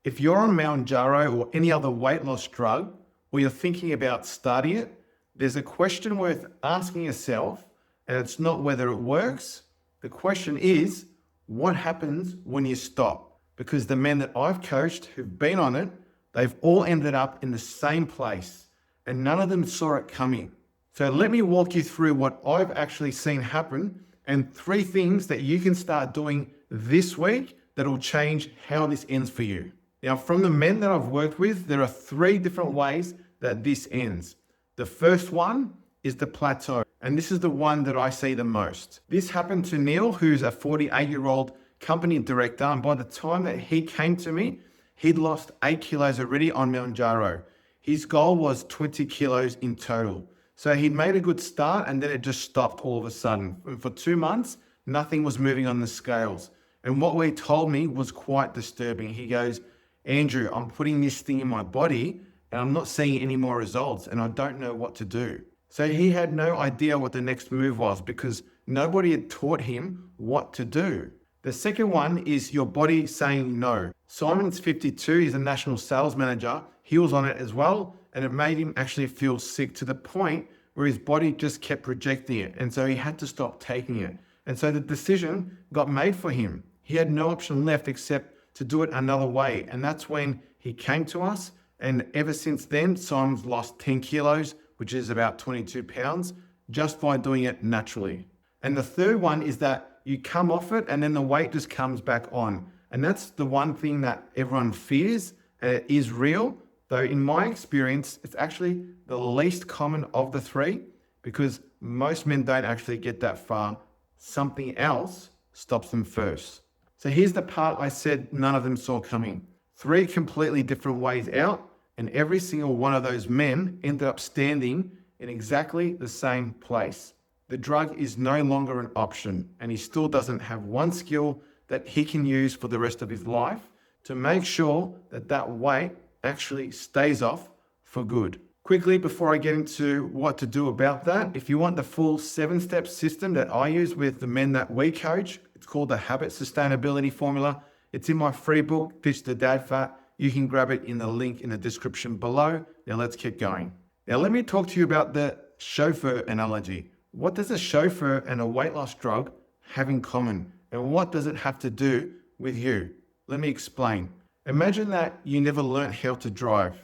If you're on Mounjaro or any other weight loss drug, or you're thinking about starting it, there's a question worth asking yourself, and it's not whether it works. The question is, what happens when you stop? Because the men that I've coached who've been on it, they've all ended up in the same place, and none of them saw it coming. So let me walk you through what I've actually seen happen and 3 things that you can start doing this week that will change how this ends for you. Now, from the men that I've worked with, there are 3 different ways that this ends. The first one is the plateau, and this is the one that I see the most. This happened to Neil, who's a 48-year-old company director, and by the time that he came to me, he'd lost 8 kilos already on Mounjaro. His goal was 20 kilos in total. So he'd made a good start, and then it just stopped all of a sudden. And for 2 months, nothing was moving on the scales. And what he told me was quite disturbing. He goes, Andrew, I'm putting this thing in my body and I'm not seeing any more results and I don't know what to do. So he had no idea what the next move was because nobody had taught him what to do. The second one is your body saying no. Simon's 52, he's a national sales manager. He was on it as well, and it made him actually feel sick to the point where his body just kept rejecting it. And so he had to stop taking it. And so the decision got made for him. He had no option left except to do it another way. And that's when he came to us. And ever since then, Simon's lost 10 kilos, which is about 22 pounds, just by doing it naturally. And the third one is that you come off it and then the weight just comes back on. And that's the one thing that everyone fears, and it is real. Though in my experience, it's actually the least common of the 3 because most men don't actually get that far. Something else stops them first. So here's the part I said none of them saw coming. 3 completely different ways out, and every single one of those men ended up standing in exactly the same place. The drug is no longer an option, and he still doesn't have one skill that he can use for the rest of his life to make sure that that weight actually stays off for good. Quickly, before I get into what to do about that, if you want the full 7-step system that I use with the men that we coach, it's called the Habit Sustainability Formula. It's in my free book, Ditch the Dad Fat. You can grab it in the link in the description below. Now let's get going. Now let me talk to you about the chauffeur analogy. What does a chauffeur and a weight loss drug have in common? And what does it have to do with you? Let me explain. Imagine that you never learned how to drive,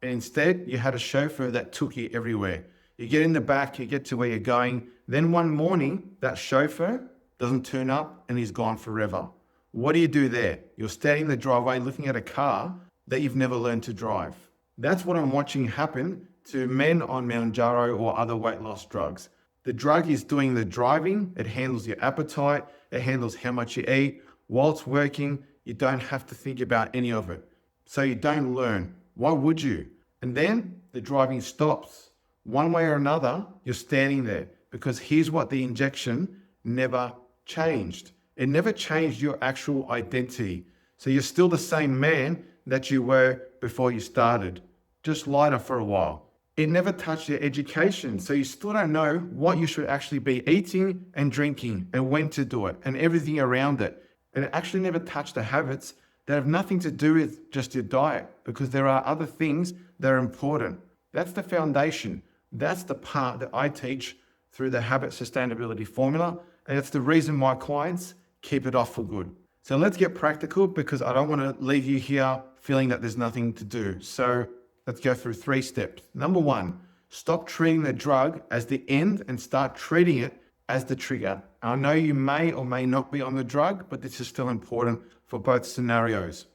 and instead you had a chauffeur that took you everywhere. You get in the back, you get to where you're going. Then one morning, that chauffeur doesn't turn up and he's gone forever. What do you do there? You're standing in the driveway looking at a car that you've never learned to drive. That's what I'm watching happen to men on Mounjaro or other weight loss drugs. The drug is doing the driving. It handles your appetite. It handles how much you eat. While it's working, you don't have to think about any of it. So you don't learn. Why would you? And then the driving stops. One way or another, you're standing there because here's what the injection never changed. It never changed your actual identity. So you're still the same man that you were before you started, just lighter for a while. It never touched your education. So you still don't know what you should actually be eating and drinking and when to do it and everything around it. And it actually never touched the habits that have nothing to do with just your diet because there are other things that are important. That's the foundation. That's the part that I teach through the Habit Sustainability Formula. And it's the reason my clients keep it off for good. So let's get practical because I don't want to leave you here feeling that there's nothing to do. So let's go through 3 steps. Number 1, stop treating the drug as the end and start treating it as the trigger. I know you may or may not be on the drug, but this is still important for both scenarios.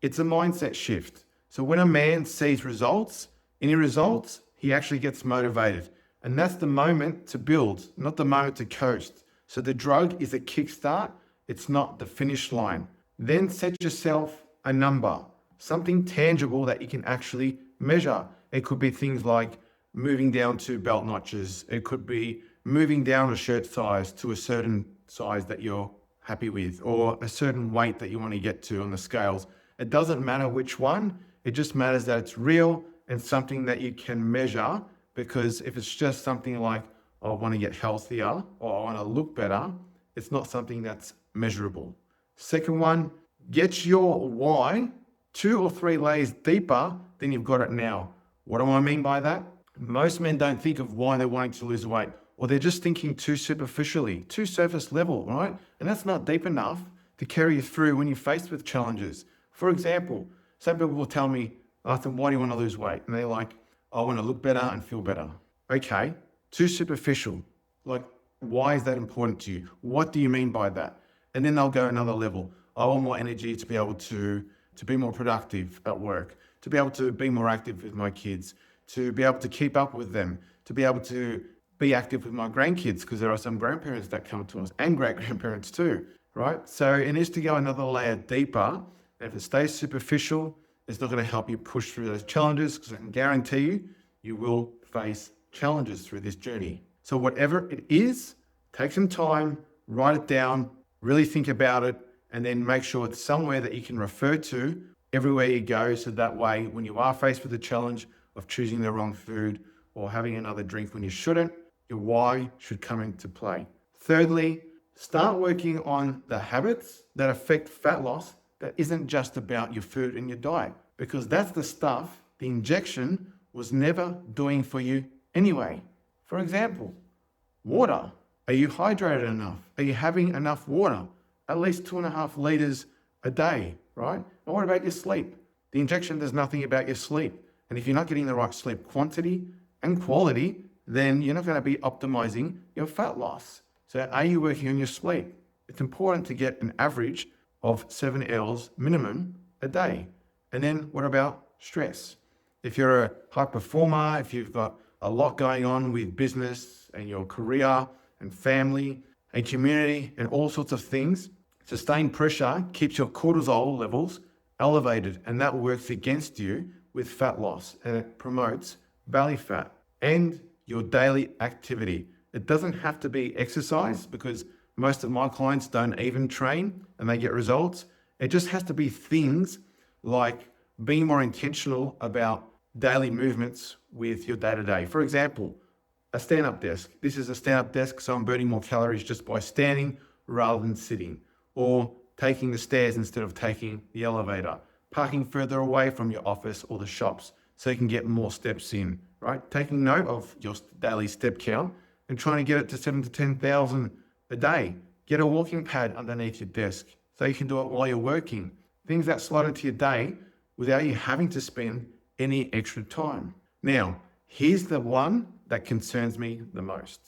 It's a mindset shift. So when a man sees results, any results, he actually gets motivated. And that's the moment to build, not the moment to coast. So the drug is a kickstart. It's not the finish line. Then set yourself a number, something tangible that you can actually measure. It could be things like moving down to belt notches. It could be moving down a shirt size to a certain size that you're happy with, or a certain weight that you want to get to on the scales. It doesn't matter which one. It just matters that it's real and something that you can measure, because if it's just something like, I want to get healthier or I want to look better, it's not something that's measurable. Second one, get your why 2 or 3 layers deeper than you've got it now. What do I mean by that? Most men don't think of why they're wanting to lose weight, or they're just thinking too superficially, too surface level, right? And that's not deep enough to carry you through when you're faced with challenges. For example, some people will tell me, Arthur, why do you want to lose weight? And they're like, I want to look better and feel better. Okay, too superficial. Like, why is that important to you? What do you mean by that? And then they'll go another level. I want more energy to be able to be more productive at work, to be able to be more active with my kids, to be able to keep up with them, to be able to be active with my grandkids, because there are some grandparents that come to us and great-grandparents too, right? So it needs to go another layer deeper. And if it stays superficial, it's not going to help you push through those challenges, because I can guarantee you, you will face challenges through this journey. So whatever it is, take some time, write it down, really think about it, and then make sure it's somewhere that you can refer to everywhere you go. So that way, when you are faced with the challenge of choosing the wrong food or having another drink when you shouldn't, your why should come into play. Thirdly, start working on the habits that affect fat loss that isn't just about your food and your diet, because that's the stuff the injection was never doing for you anyway. For example, water. Are you hydrated enough? Are you having enough water? At least 2.5 liters a day, right? And what about your sleep? The injection does nothing about your sleep. And if you're not getting the right sleep quantity and quality, then you're not going to be optimizing your fat loss. So are you working on your sleep? It's important to get an average of 7 hours minimum a day. And then what about stress? If you're a high performer, if you've got a lot going on with business and your career and family and community and all sorts of things, sustained pressure keeps your cortisol levels elevated, and that works against you with fat loss, and it promotes belly fat. And your daily activity. It doesn't have to be exercise, because most of my clients don't even train and they get results. It just has to be things like being more intentional about daily movements with your day-to-day. For example, a stand-up desk. This is a stand-up desk, so I'm burning more calories just by standing rather than sitting, or taking the stairs instead of taking the elevator, parking further away from your office or the shops so you can get more steps in, right? Taking note of your daily step count and trying to get it to 7,000 to 10,000 a day. Get a walking pad underneath your desk so you can do it while you're working. Things that slide into your day without you having to spend any extra time. Now, here's the one that concerns me the most,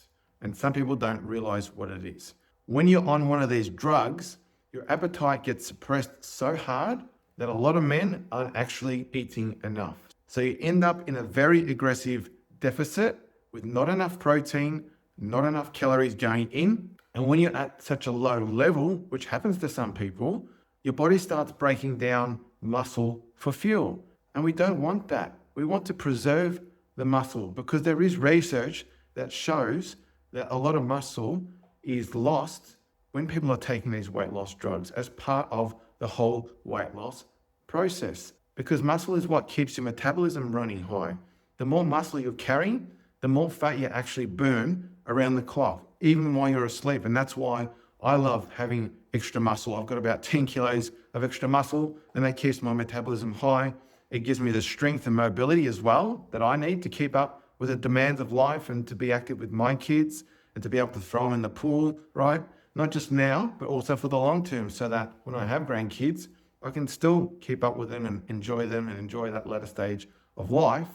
and some people don't realize what it is. When you're on one of these drugs, your appetite gets suppressed so hard that a lot of men aren't actually eating enough. So you end up in a very aggressive deficit with not enough protein, not enough calories going in. And when you're at such a low level, which happens to some people, your body starts breaking down muscle for fuel. And we don't want that. We want to preserve the muscle, because there is research that shows that a lot of muscle is lost when people are taking these weight loss drugs as part of the whole weight loss process, because muscle is what keeps your metabolism running high. The more muscle you're carrying, the more fat you actually burn around the clock, even while you're asleep. And that's why I love having extra muscle. I've got about 10 kilos of extra muscle, and that keeps my metabolism high. It gives me the strength and mobility as well that I need to keep up with the demands of life and to be active with my kids and to be able to throw them in the pool, right? Not just now, but also for the long term, so that when I have grandkids, I can still keep up with them and enjoy that latter stage of life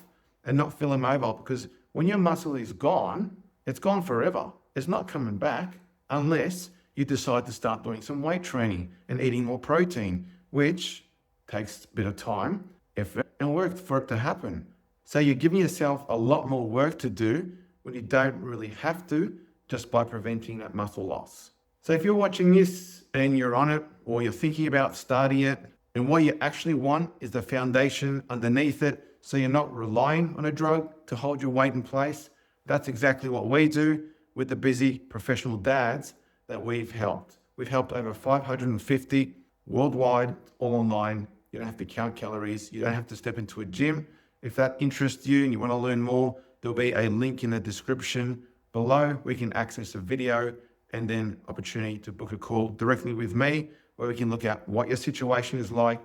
and not feel immobile. Because when your muscle is gone, it's gone forever. It's not coming back unless you decide to start doing some weight training and eating more protein, which takes a bit of time, effort, and work for it to happen. So you're giving yourself a lot more work to do when you don't really have to, just by preventing that muscle loss. So if you're watching this and you're on it, or you're thinking about starting it, and what you actually want is the foundation underneath it, so you're not relying on a drug to hold your weight in place, that's exactly what we do with the busy professional dads that we've helped. We've helped over 550 worldwide, all online. You don't have to count calories. You don't have to step into a gym. If that interests you and you want to learn more, there'll be a link in the description below. We can access a video and then opportunity to book a call directly with me, where we can look at what your situation is like,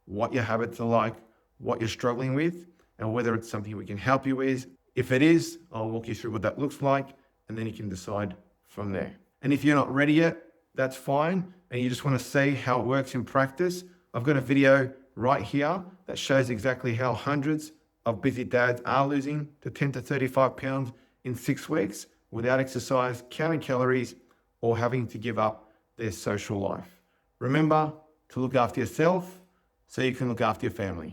what your habits are like, what you're struggling with, and whether it's something we can help you with. If it is, I'll walk you through what that looks like, and then you can decide from there. And if you're not ready yet, that's fine, and you just want to see how it works in practice, I've got a video right here that shows exactly how hundreds of busy dads are losing to 10 to 35 pounds in 6 weeks without exercise, counting calories, or having to give up their social life. Remember to look after yourself so you can look after your family.